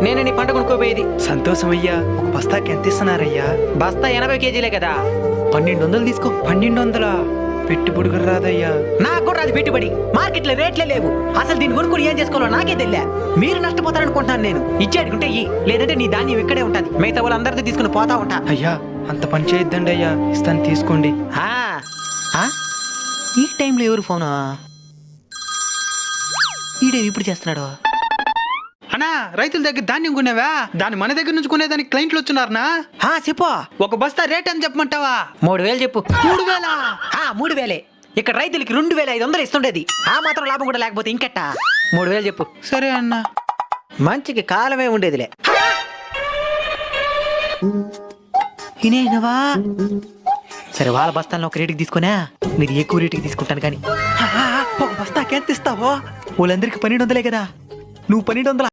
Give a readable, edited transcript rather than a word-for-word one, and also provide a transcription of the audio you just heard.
నేను నీ పంట కొనుక్కోపోయేది. సంతోషం అయ్యా. ఒక బస్తాకి ఎంత ఇస్తున్నారయ్యా? బస్తా 80 కేజీలే కదా, 1200 తీసుకో. 1200 పెట్టుబడి కూడా రాదయ్యా. నాకు కూడా అది పెట్టుబడి. మార్కెట్ లో రేట్లే లేవు. అసలు దీన్ని కొనుక్కుని ఏం చేసుకోవాలో నాకే తెలియా. మీరు నష్టపోతారనుకుంటున్నాను నేను. ఇచ్చేడుకుంటే లేదంటే నీ ధాన్యం ఇక్కడే ఉంటుంది. మిగతా వాళ్ళందరితో తీసుకుని పోతా ఉంటా. అయ్యా అంత పని చేయొద్దండి అయ్యా. ఇస్తాను తీసుకోండి. ఈ టైంలో ఎవరు ఫోనా? ఈడేవి ఇప్పుడు చేస్తున్నాడు? అన్నా, రైతుల దగ్గర ధాన్యం కొనేవా? దాని మన దగ్గర నుంచి కొనేదానికి క్లయింట్లు వచ్చున్నారనా? చెప్పు. ఒక బస్తా రేట్ అని చెప్పమంటావా? 3000 చెప్పు. 3000? 3000. ఇక్కడ రైతులకి 2500 ఇస్తుండేది. ఆ మాత్రం లాభం కూడా లేకపోతే ఇంకెట్టా? 3000 చెప్పు. సరే అన్న. మంచికి కాలమే ఉండేదిలే. ఇనేనవా? సరే, వాళ్ళ బస్తాలను ఒక రేటుకి తీసుకున్నా, మీరు ఎక్కువ రేటుకి తీసుకుంటాను. కానీ ఒక బస్తాకి ఎంత ఇస్తావో? వాళ్ళందరికి 1200 కదా, నువ్వు 1200